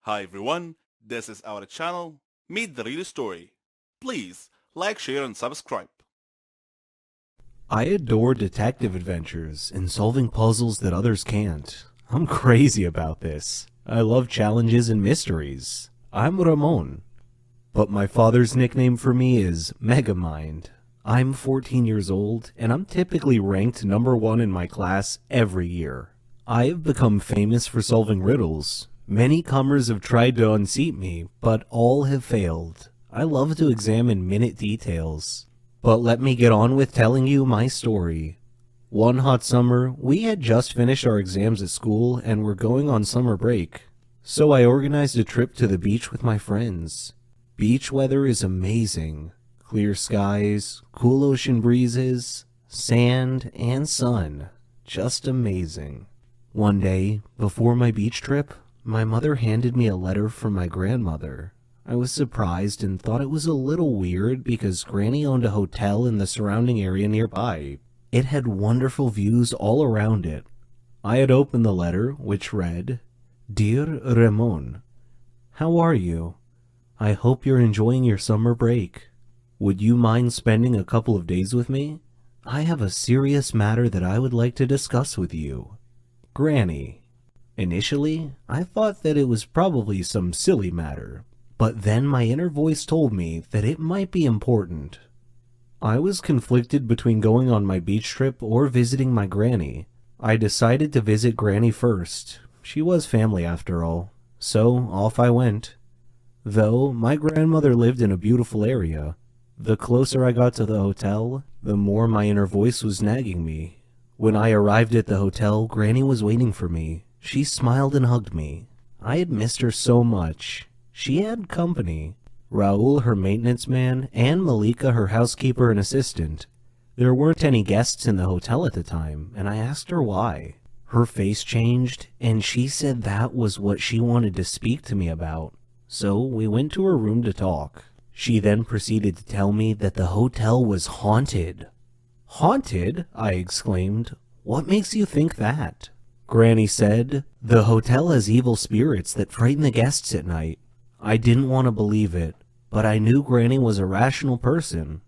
Hi everyone, this is our channel, Meet the Real Story. Please like, share and subscribe. I adore detective adventures and solving puzzles that others can't. I'm crazy about this. I love challenges and mysteries. I'm Ramon, but my father's nickname for me is Megamind. I'm 14 years old, and I'm typically ranked number one in my class every year. I have become famous for solving riddles. Many comers have tried to unseat me, but all have failed. I love to examine minute details. But let me get on with telling you my story. One hot summer, we had just finished our exams at school and were going on summer break. So I organized a trip to the beach with my friends. Beach weather is amazing. Clear skies, cool ocean breezes, sand, and sun. Just amazing. One day, before my beach trip, my mother handed me a letter from my grandmother. I was surprised and thought it was a little weird because Granny owned a hotel in the surrounding area nearby. It had wonderful views all around it. I had opened the letter, which read, "Dear Ramon, how are you? I hope you're enjoying your summer break. Would you mind spending a couple of days with me? I have a serious matter that I would like to discuss with you. Granny." Initially, I thought that it was probably some silly matter, but then my inner voice told me that it might be important. I was conflicted between going on my beach trip or visiting my granny. I decided to visit Granny first. She was family after all, so off I went. Though my grandmother lived in a beautiful area, the closer I got to the hotel, the more my inner voice was nagging me. When I arrived at the hotel, Granny was waiting for me. She smiled and hugged me. I had missed her so much. She had company. Raul, her maintenance man, and Malika, her housekeeper and assistant. There weren't any guests in the hotel at the time, and I asked her why. Her face changed, and she said that was what she wanted to speak to me about. So we went to her room to talk. She then proceeded to tell me that the hotel was haunted. "Haunted?" I exclaimed. "What makes you think that?" Granny said, "The hotel has evil spirits that frighten the guests at night." I didn't want to believe it, but I knew Granny was a rational person.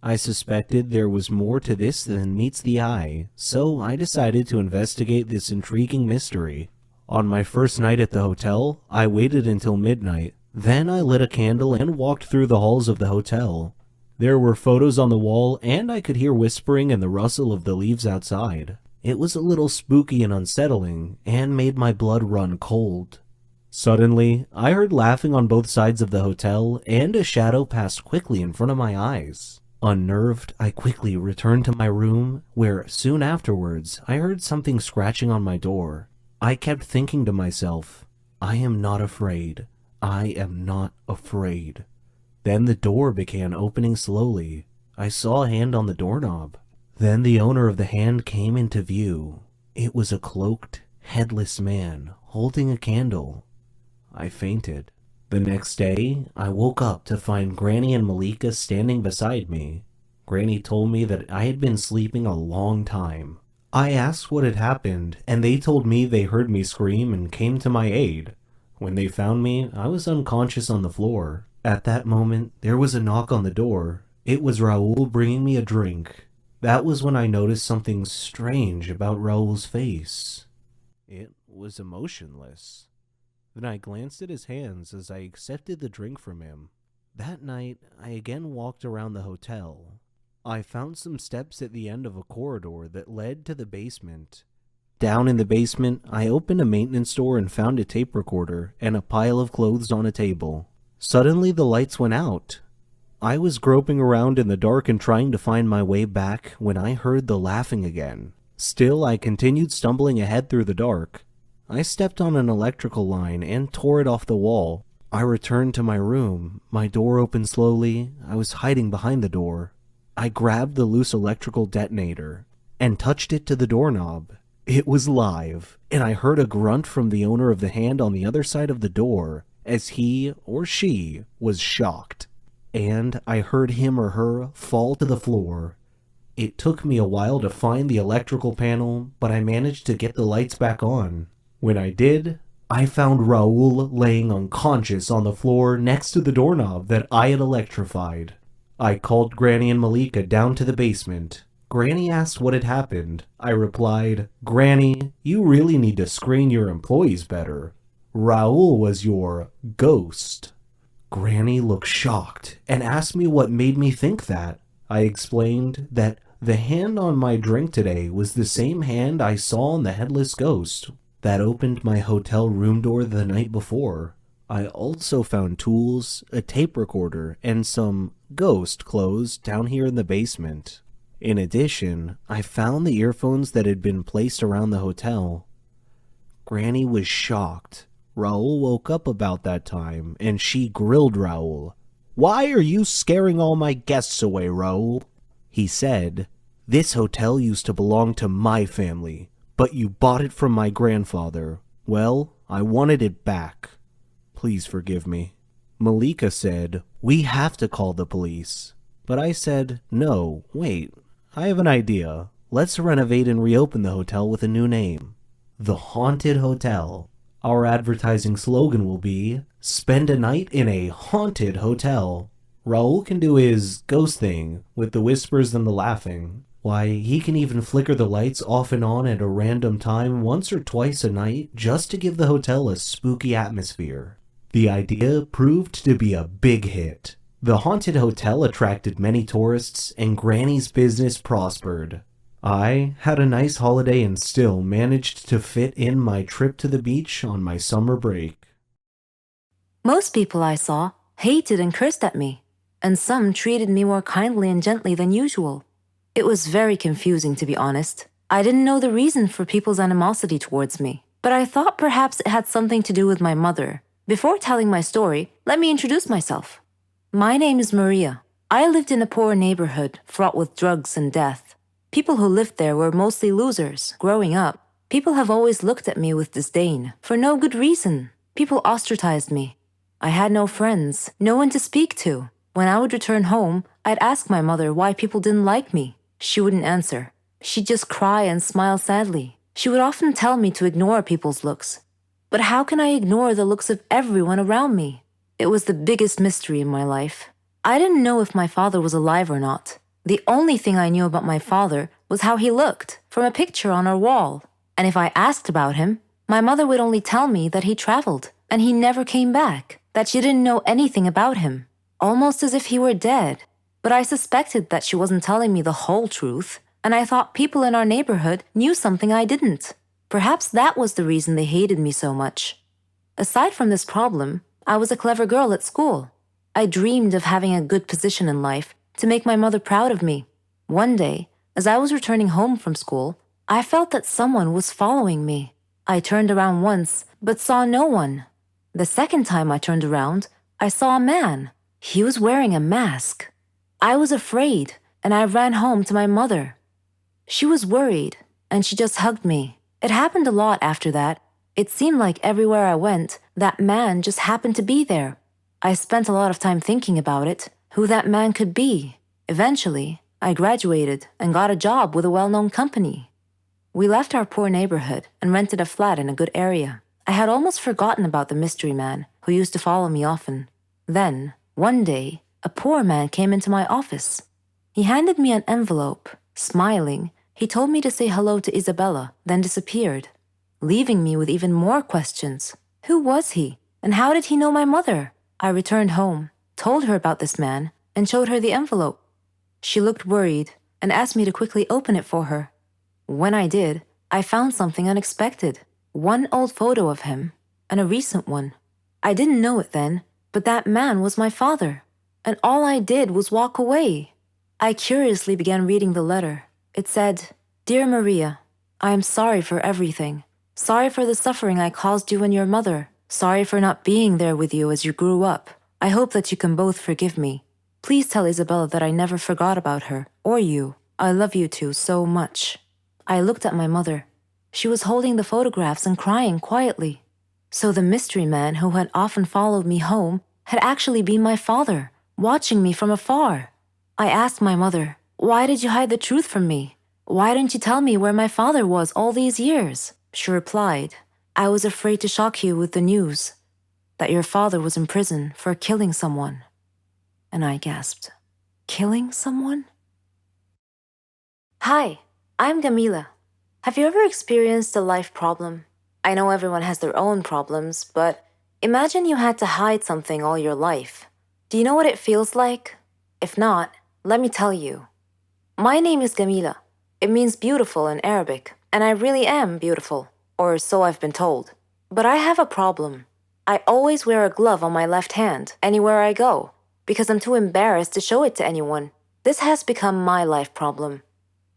I suspected there was more to this than meets the eye, so I decided to investigate this intriguing mystery. On my first night at the hotel, I waited until midnight. Then I lit a candle and walked through the halls of the hotel. There were photos on the wall, and I could hear whispering and the rustle of the leaves outside. It was a little spooky and unsettling, and made my blood run cold. Suddenly, I heard laughing on both sides of the hotel, and a shadow passed quickly in front of my eyes. Unnerved, I quickly returned to my room, where soon afterwards I heard something scratching on my door. I kept thinking to myself, I am not afraid. I am not afraid. Then the door began opening slowly. I saw a hand on the doorknob. Then the owner of the hand came into view. It was a cloaked, headless man holding a candle. I fainted. The next day, I woke up to find Granny and Malika standing beside me. Granny told me that I had been sleeping a long time. I asked what had happened, and they told me they heard me scream and came to my aid. When they found me, I was unconscious on the floor. At that moment, there was a knock on the door. It was Raul bringing me a drink. That was when I noticed something strange about Raul's face. It was emotionless. Then I glanced at his hands as I accepted the drink from him. That night, I again walked around the hotel. I found some steps at the end of a corridor that led to the basement. Down in the basement, I opened a maintenance door and found a tape recorder and a pile of clothes on a table. Suddenly, the lights went out. I was groping around in the dark and trying to find my way back when I heard the laughing again. Still, I continued stumbling ahead through the dark. I stepped on an electrical line and tore it off the wall. I returned to my room. My door opened slowly. I was hiding behind the door. I grabbed the loose electrical detonator and touched it to the doorknob. It was live, and I heard a grunt from the owner of the hand on the other side of the door as he or she was shocked. And I heard him or her fall to the floor. It took me a while to find the electrical panel, but I managed to get the lights back on. When I did, I found Raul laying unconscious on the floor next to the doorknob that I had electrified. I called Granny and Malika down to the basement. Granny asked what had happened. I replied, "Granny, you really need to screen your employees better. Raul was your ghost." Granny looked shocked and asked me what made me think that. I explained that the hand on my drink today was the same hand I saw on the headless ghost that opened my hotel room door the night before. I also found tools, a tape recorder, and some ghost clothes down here in the basement. In addition, I found the earphones that had been placed around the hotel. Granny was shocked. Raul woke up about that time, and she grilled Raul. "Why are you scaring all my guests away, Raul?" He said, "This hotel used to belong to my family, but you bought it from my grandfather. Well, I wanted it back. Please forgive me." Malika said, "We have to call the police." But I said, "No, wait, I have an idea. Let's renovate and reopen the hotel with a new name. The Haunted Hotel. Our advertising slogan will be, spend a night in a haunted hotel." Raul can do his ghost thing with the whispers and the laughing. Why, he can even flicker the lights off and on at a random time once or twice a night just to give the hotel a spooky atmosphere. The idea proved to be a big hit. The haunted hotel attracted many tourists, and Granny's business prospered. I had a nice holiday and still managed to fit in my trip to the beach on my summer break. Most people I saw hated and cursed at me, and some treated me more kindly and gently than usual. It was very confusing, to be honest. I didn't know the reason for people's animosity towards me, but I thought perhaps it had something to do with my mother. Before telling my story, let me introduce myself. My name is Maria. I lived in a poor neighborhood fraught with drugs and death. People who lived there were mostly losers. Growing up, people have always looked at me with disdain, for no good reason. People ostracized me. I had no friends, no one to speak to. When I would return home, I'd ask my mother why people didn't like me. She wouldn't answer. She'd just cry and smile sadly. She would often tell me to ignore people's looks. But how can I ignore the looks of everyone around me? It was the biggest mystery in my life. I didn't know if my father was alive or not. The only thing I knew about my father was how he looked, from a picture on our wall. And if I asked about him, my mother would only tell me that he traveled, and he never came back, that she didn't know anything about him, almost as if he were dead. But I suspected that she wasn't telling me the whole truth, and I thought people in our neighborhood knew something I didn't. Perhaps that was the reason they hated me so much. Aside from this problem, I was a clever girl at school. I dreamed of having a good position in life to make my mother proud of me. One day, as I was returning home from school, I felt that someone was following me. I turned around once, but saw no one. The second time I turned around, I saw a man. He was wearing a mask. I was afraid, and I ran home to my mother. She was worried, and she just hugged me. It happened a lot after that. It seemed like everywhere I went, that man just happened to be there. I spent a lot of time thinking about it, who that man could be. Eventually, I graduated and got a job with a well-known company. We left our poor neighborhood and rented a flat in a good area. I had almost forgotten about the mystery man who used to follow me often. Then, one day, a poor man came into my office. He handed me an envelope. Smiling, he told me to say hello to Isabella, then disappeared, leaving me with even more questions. Who was he? And how did he know my mother? I returned home, told her about this man, and showed her the envelope. She looked worried and asked me to quickly open it for her. When I did, I found something unexpected. One old photo of him, and a recent one. I didn't know it then, but that man was my father, and all I did was walk away. I curiously began reading the letter. It said, "Dear Maria, I am sorry for everything. Sorry for the suffering I caused you and your mother. Sorry for not being there with you as you grew up. I hope that you can both forgive me. Please tell Isabella that I never forgot about her, or you. I love you two so much." I looked at my mother. She was holding the photographs and crying quietly. So the mystery man who had often followed me home had actually been my father, watching me from afar. I asked my mother, "Why did you hide the truth from me? Why didn't you tell me where my father was all these years?" She replied, I was afraid to shock you with the news that your father was in prison for killing someone. And I gasped, killing someone? Hi, I'm Gamila. Have you ever experienced a life problem? I know everyone has their own problems, but imagine you had to hide something all your life. Do you know what it feels like? If not, let me tell you. My name is Gamila. It means beautiful in Arabic, and I really am beautiful, or so I've been told. But I have a problem. I always wear a glove on my left hand, anywhere I go, because I'm too embarrassed to show it to anyone. This has become my life problem.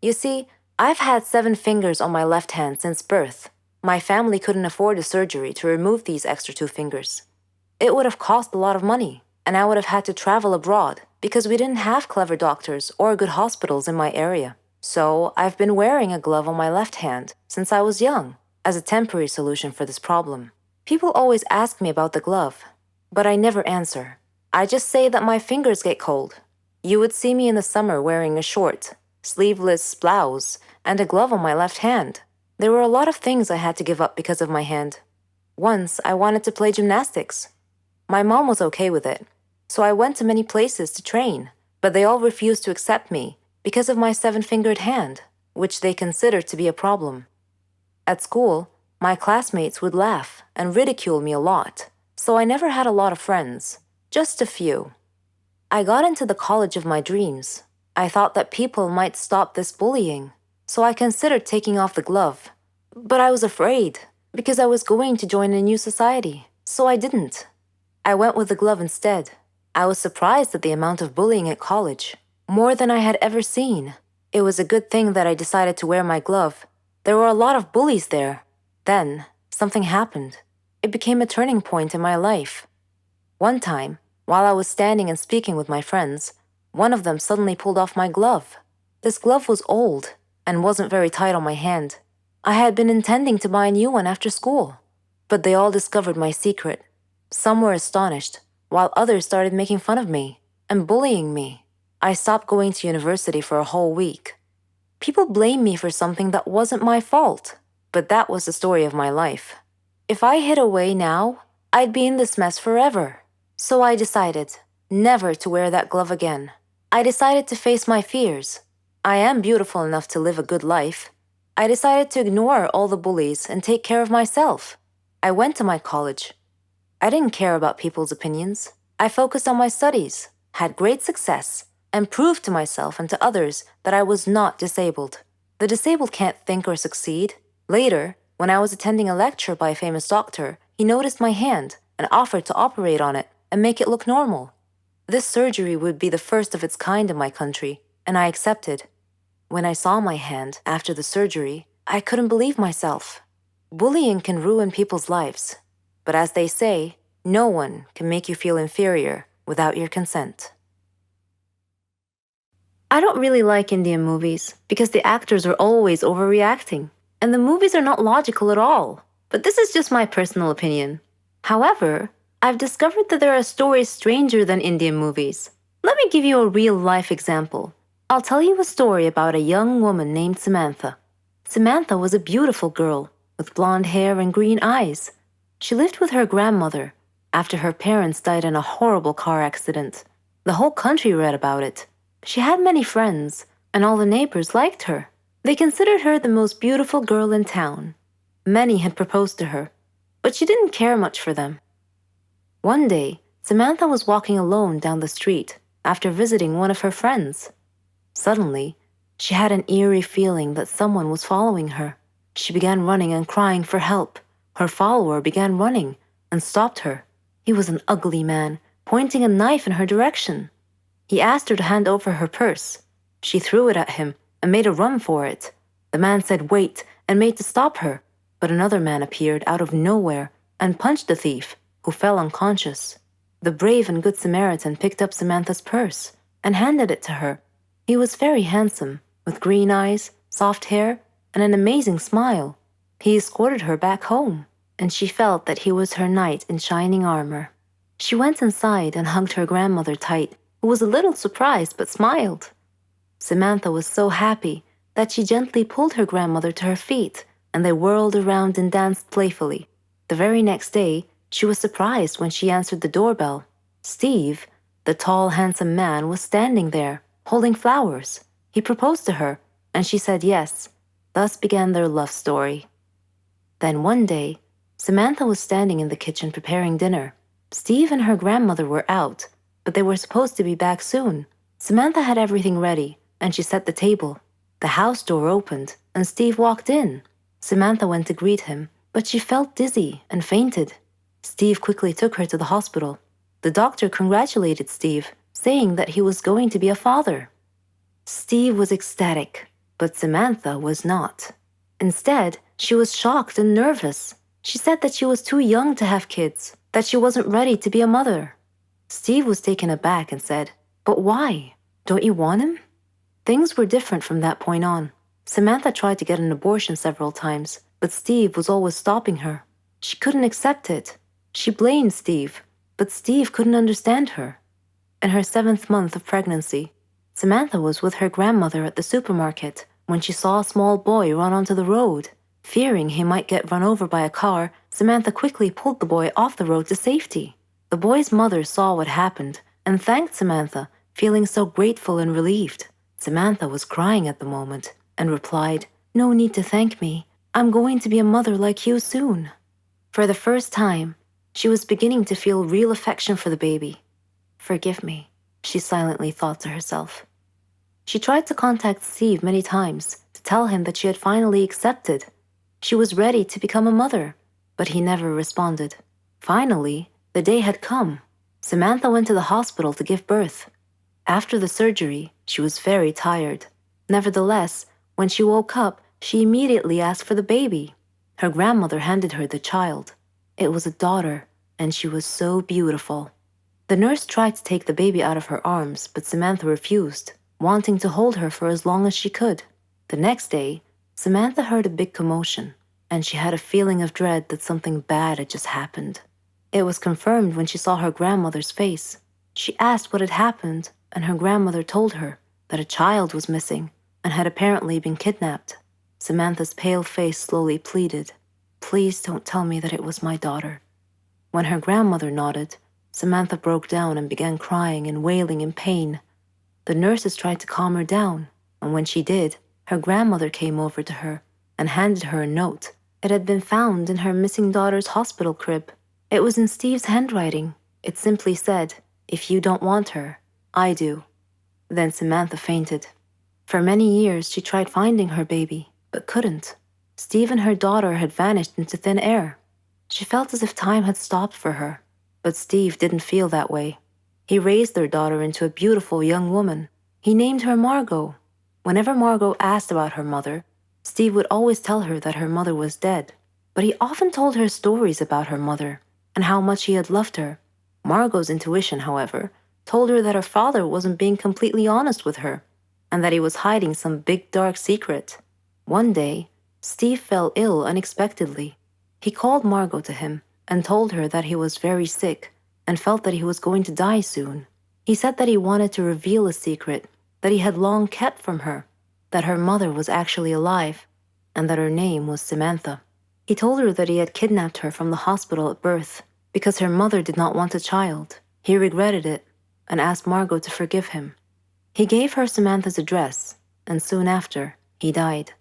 You see, I've had 7 fingers on my left hand since birth. My family couldn't afford a surgery to remove these extra 2 fingers. It would have cost a lot of money, and I would have had to travel abroad because we didn't have clever doctors or good hospitals in my area. So I've been wearing a glove on my left hand since I was young as a temporary solution for this problem. People always ask me about the glove, but I never answer. I just say that my fingers get cold. You would see me in the summer wearing a short, sleeveless blouse and a glove on my left hand. There were a lot of things I had to give up because of my hand. Once I wanted to play gymnastics. My mom was okay with it, so I went to many places to train, but they all refused to accept me because of my 7-fingered hand, which they considered to be a problem. At school, my classmates would laugh and ridicule me a lot, so I never had a lot of friends, just a few. I got into the college of my dreams. I thought that people might stop this bullying, so I considered taking off the glove. But I was afraid, because I was going to join a new society, so I didn't. I went with the glove instead. I was surprised at the amount of bullying at college, more than I had ever seen. It was a good thing that I decided to wear my glove. There were a lot of bullies there. Then, something happened. It became a turning point in my life. One time, while I was standing and speaking with my friends, one of them suddenly pulled off my glove. This glove was old and wasn't very tight on my hand. I had been intending to buy a new one after school, but they all discovered my secret. Some were astonished, while others started making fun of me and bullying me. I stopped going to university for a whole week. People blamed me for something that wasn't my fault, but that was the story of my life. If I hid away now, I'd be in this mess forever. So I decided never to wear that glove again. I decided to face my fears. I am beautiful enough to live a good life. I decided to ignore all the bullies and take care of myself. I went to my college. I didn't care about people's opinions. I focused on my studies, had great success, and proved to myself and to others that I was not disabled. The disabled can't think or succeed. Later, when I was attending a lecture by a famous doctor, he noticed my hand and offered to operate on it and make it look normal. This surgery would be the first of its kind in my country, and I accepted. When I saw my hand after the surgery, I couldn't believe myself. Bullying can ruin people's lives, but as they say, no one can make you feel inferior without your consent. I don't really like Indian movies because the actors are always overreacting, and the movies are not logical at all. But this is just my personal opinion. However, I've discovered that there are stories stranger than Indian movies. Let me give you a real-life example. I'll tell you a story about a young woman named Samantha. Samantha was a beautiful girl with blonde hair and green eyes. She lived with her grandmother after her parents died in a horrible car accident. The whole country read about it. She had many friends, and all the neighbors liked her. They considered her the most beautiful girl in town. Many had proposed to her, but she didn't care much for them. One day, Samantha was walking alone down the street after visiting one of her friends. Suddenly, she had an eerie feeling that someone was following her. She began running and crying for help. Her follower began running and stopped her. He was an ugly man, pointing a knife in her direction. He asked her to hand over her purse. She threw it at him and made a run for it. The man said wait and made to stop her, but another man appeared out of nowhere and punched the thief, who fell unconscious. The brave and good Samaritan picked up Samantha's purse and handed it to her. He was very handsome, with green eyes, soft hair, and an amazing smile. He escorted her back home, and she felt that he was her knight in shining armor. She went inside and hugged her grandmother tight, who was a little surprised but smiled. Samantha was so happy that she gently pulled her grandmother to her feet and they whirled around and danced playfully. The very next day, she was surprised when she answered the doorbell. Steve, the tall, handsome man, was standing there, holding flowers. He proposed to her, and she said yes. Thus began their love story. Then one day, Samantha was standing in the kitchen preparing dinner. Steve and her grandmother were out, but they were supposed to be back soon. Samantha had everything ready, and she set the table. The house door opened, and Steve walked in. Samantha went to greet him, but she felt dizzy and fainted. Steve quickly took her to the hospital. The doctor congratulated Steve, saying that he was going to be a father. Steve was ecstatic, but Samantha was not. Instead, she was shocked and nervous. She said that she was too young to have kids, that she wasn't ready to be a mother. Steve was taken aback and said, "But why? Don't you want him?" Things were different from that point on. Samantha tried to get an abortion several times, but Steve was always stopping her. She couldn't accept it. She blamed Steve, but Steve couldn't understand her. In her 7th month of pregnancy, Samantha was with her grandmother at the supermarket when she saw a small boy run onto the road. Fearing he might get run over by a car, Samantha quickly pulled the boy off the road to safety. The boy's mother saw what happened and thanked Samantha, feeling so grateful and relieved. Samantha was crying at the moment and replied, "No need to thank me. I'm going to be a mother like you soon." For the first time, she was beginning to feel real affection for the baby. "Forgive me," she silently thought to herself. She tried to contact Steve many times to tell him that she had finally accepted. She was ready to become a mother, but he never responded. Finally, the day had come. Samantha went to the hospital to give birth. After the surgery, she was very tired. Nevertheless, when she woke up, she immediately asked for the baby. Her grandmother handed her the child. It was a daughter, and she was so beautiful. The nurse tried to take the baby out of her arms, but Samantha refused, wanting to hold her for as long as she could. The next day, Samantha heard a big commotion, and she had a feeling of dread that something bad had just happened. It was confirmed when she saw her grandmother's face. She asked what had happened, and her grandmother told her that a child was missing and had apparently been kidnapped. Samantha's pale face slowly pleaded, "Please don't tell me that it was my daughter." When her grandmother nodded, Samantha broke down and began crying and wailing in pain. The nurses tried to calm her down, and when she did, her grandmother came over to her and handed her a note. It had been found in her missing daughter's hospital crib. It was in Steve's handwriting. It simply said, "If you don't want her, I do." Then Samantha fainted. For many years, she tried finding her baby, but couldn't. Steve and her daughter had vanished into thin air. She felt as if time had stopped for her, but Steve didn't feel that way. He raised their daughter into a beautiful young woman. He named her Margot. Whenever Margot asked about her mother, Steve would always tell her that her mother was dead, but he often told her stories about her mother and how much he had loved her. Margot's intuition, however, told her that her father wasn't being completely honest with her and that he was hiding some big dark secret. One day, Steve fell ill unexpectedly. He called Margot to him and told her that he was very sick and felt that he was going to die soon. He said that he wanted to reveal a secret that he had long kept from her, that her mother was actually alive, and that her name was Samantha. He told her that he had kidnapped her from the hospital at birth because her mother did not want a child. He regretted it and asked Margot to forgive him. He gave her Samantha's address, and soon after, he died.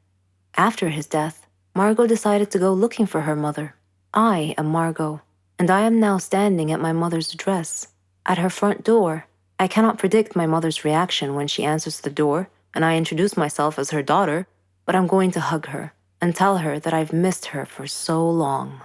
After his death, Margot decided to go looking for her mother. I am Margot, and I am now standing at my mother's address. At her front door, I cannot predict my mother's reaction when she answers the door and I introduce myself as her daughter, but I'm going to hug her and tell her that I've missed her for so long.